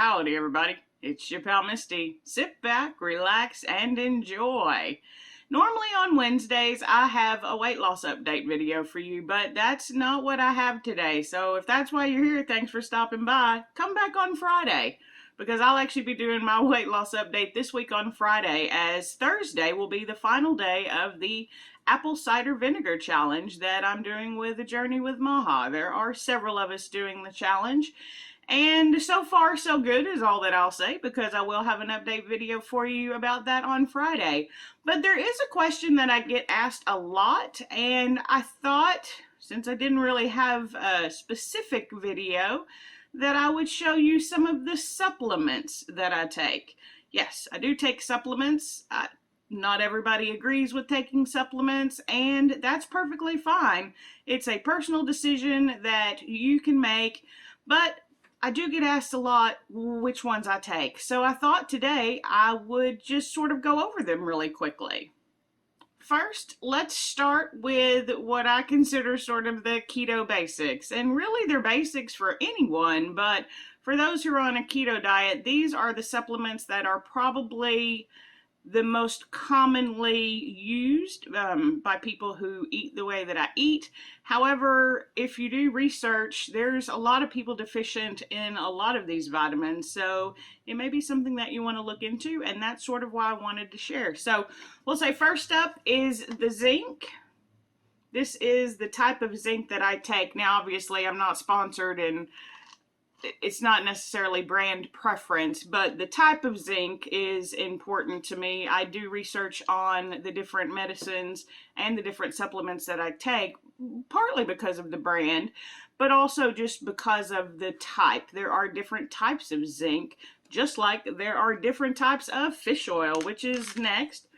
Howdy everybody, it's your pal Misty. Sit back, relax, and enjoy. Normally on Wednesdays I have a weight loss update video for you, but that's not what I have today. So if that's why you're here, thanks for stopping by. Come back on Friday, because I'll actually be doing my weight loss update this week on Friday, as Thursday will be the final day of the apple cider vinegar challenge that I'm doing with A Journey with Maha. There are several of us doing the challenge. And so far, so good is all that I'll say, because I will have an update video for you about that on Friday. But there is a question that I get asked a lot, and I thought, since I didn't really have a specific video, that I would show you some of the supplements that I take. Yes, I do take supplements. Not everybody agrees with taking supplements, and that's perfectly fine. It's a personal decision that you can make, but I do get asked a lot which ones I take. So I thought today I would just sort of go over them really quickly. First, let's start with what I consider sort of the keto basics. And really they're basics for anyone, but for those who are on a keto diet, these are the supplements that are probably the most commonly used by people who eat the way that I eat. However, if you do research, there's a lot of people deficient in a lot of these vitamins, so it may be something that you want to look into, and that's sort of why I wanted to share. So we'll say first up is the zinc. This is the type of zinc that I take. Now obviously I'm not sponsored, and it's not necessarily brand preference, but the type of zinc is important to me. I do research on the different medicines and the different supplements that I take, partly because of the brand, but also just because of the type. There are different types of zinc, just like there are different types of fish oil, which is next.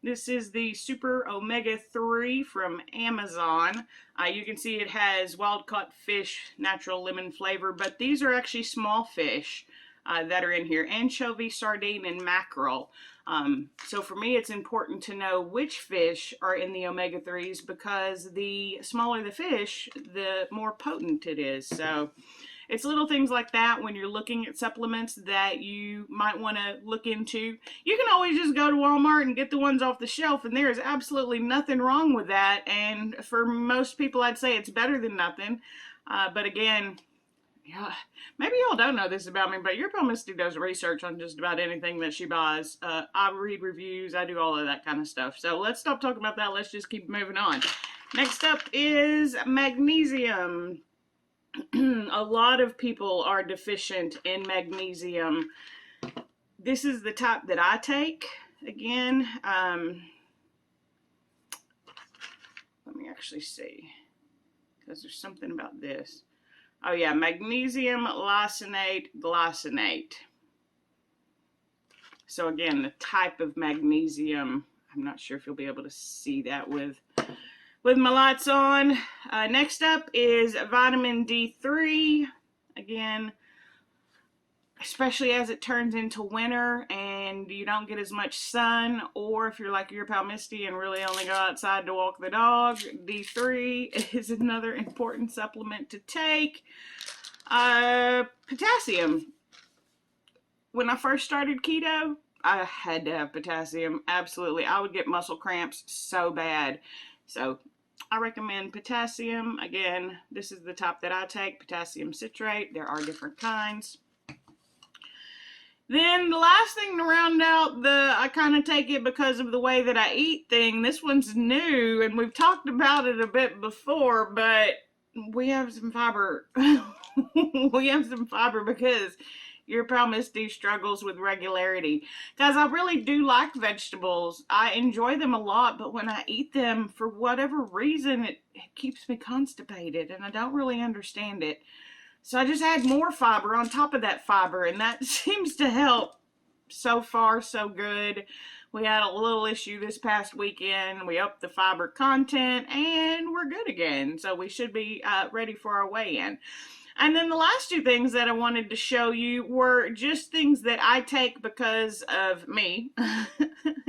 This is the Super Omega 3 from Amazon. You can see it has wild-caught fish, natural lemon flavor, but these are actually small fish that are in here. Anchovy, sardine, and mackerel. So for me, it's important to know which fish are in the Omega 3s, because the smaller the fish, the more potent it is. So it's little things like that when you're looking at supplements that you might want to look into. You can always just go to Walmart and get the ones off the shelf, and there is absolutely nothing wrong with that. And for most people, I'd say it's better than nothing. But again, yeah, maybe y'all don't know this about me, but your pal Misty does research on just about anything that she buys. I read reviews, I do all of that kind of stuff. So let's stop talking about that. Let's just keep moving on. Next up is magnesium. A lot of people are deficient in magnesium. This is the type that I take. Again, let me actually see, because there's something about this. Oh yeah, magnesium lysate glycinate. So again, the type of magnesium, I'm not sure if you'll be able to see that with my lights on. Next up is vitamin D3. Again, especially as it turns into winter and you don't get as much sun, or if you're like your pal Misty and really only go outside to walk the dog, D3 is another important supplement to take. Potassium. When I first started keto, I had to have potassium. Absolutely. I would get muscle cramps so bad. So I recommend potassium. Again, this is the type that I take, potassium citrate. There are different kinds. Then the last thing to round out the I kind of take it because of the way that I eat thing, this one's new, and we've talked about it a bit before, but we have some fiber. We have some fiber because your pal Misty struggles with regularity. Guys, I really do like vegetables. I enjoy them a lot, but when I eat them, for whatever reason, it keeps me constipated, and I don't really understand it. So I just add more fiber on top of that fiber, and that seems to help. So far, so good. We had a little issue this past weekend. We upped the fiber content, and we're good again. So we should be ready for our weigh-in. And then the last two things that I wanted to show you were just things that I take because of me,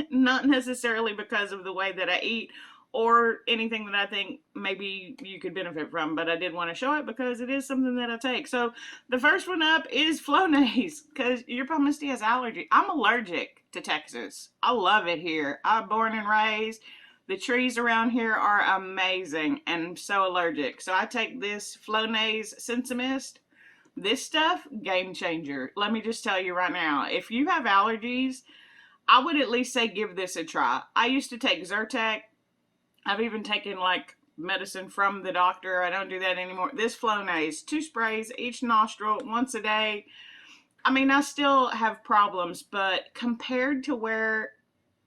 not necessarily because of the way that I eat or anything that I think maybe you could benefit from, but I did want to show it because it is something that I take. So the first one up is Flonase, because your Pal Misty has allergy. I'm allergic to Texas. I love it here. I'm born and raised. The trees around here are amazing, and I'm so allergic. So I take this Flonase Sensimist. This stuff, game changer. Let me just tell you right now, if you have allergies, I would at least say give this a try. I used to take Zyrtec. I've even taken like medicine from the doctor. I don't do that anymore. This Flonase, 2 sprays each nostril once a day. I mean, I still have problems, but compared to where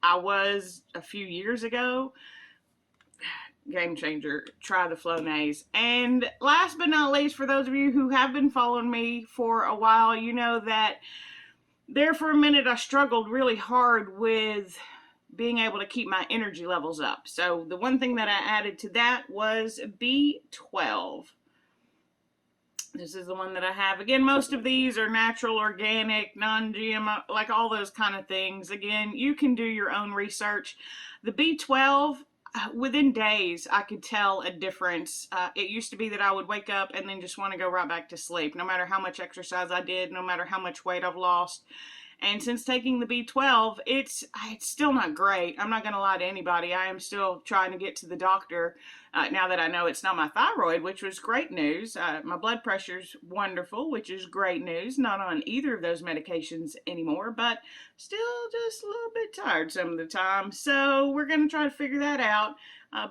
I was a few years ago, game changer. Try the Flonase. And last but not least, for those of you who have been following me for a while, you know that there for a minute I struggled really hard with being able to keep my energy levels up. So the one thing that I added to that was B12. This is the one that I have. Again, most of these are natural, organic, non-GMO, like all those kind of things. Again, you can do your own research. The B12, within days, I could tell a difference. It used to be that I would wake up and then just want to go right back to sleep, no matter how much exercise I did, no matter how much weight I've lost. And since taking the B12, it's still not great. I'm not going to lie to anybody. I am still trying to get to the doctor now that I know it's not my thyroid, which was great news. My blood pressure's wonderful, which is great news. Not on either of those medications anymore, but still just a little bit tired some of the time. So we're going to try to figure that out.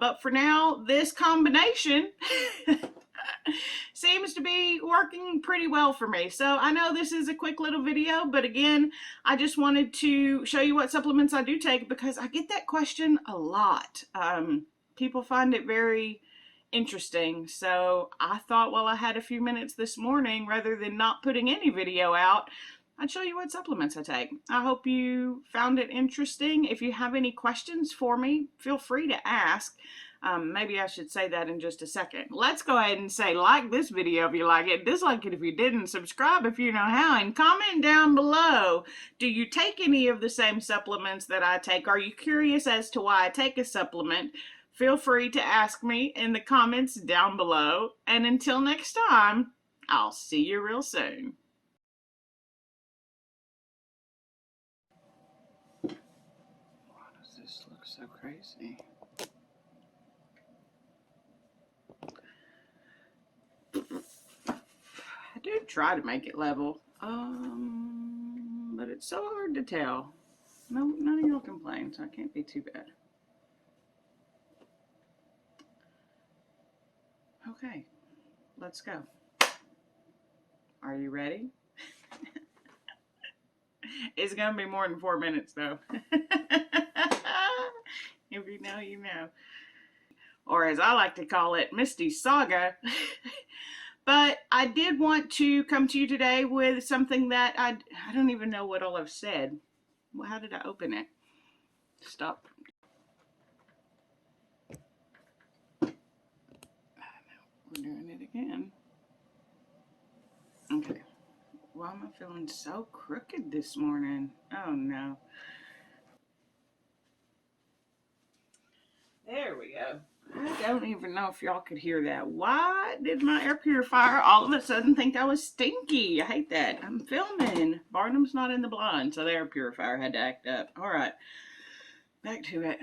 But for now, this combination seems to be working pretty well for me. So I know this is a quick little video, but again, I just wanted to show you what supplements I do take because I get that question a lot. People find it very interesting. So I thought while I had a few minutes this morning, rather than not putting any video out, I'd show you what supplements I take. I hope you found it interesting. If you have any questions for me, feel free to ask. Maybe I should say that in just a second. Let's go ahead and say like this video if you like it, dislike it if you didn't, subscribe if you know how, and comment down below. Do you take any of the same supplements that I take? Are you curious as to why I take a supplement? Feel free to ask me in the comments down below. And until next time, I'll see you real soon. Why does this look so crazy? I do try to make it level, but it's so hard to tell. No, none of y'all complain, so I can't be too bad. Okay, let's go. Are you ready? It's gonna be more than 4 minutes though. If you know, you know. Or as I like to call it, Misty Saga. But I did want to come to you today with something that I don't even know what all I've said. Well, how did I open it? Stop. We're doing it again. Okay. Why am I feeling so crooked this morning? Oh no. There we go. I don't even know if y'all could hear that. Why did my air purifier all of a sudden think I was stinky? I hate that. I'm filming. Barnum's not in the blind, so the air purifier had to act up. All right. Back to it.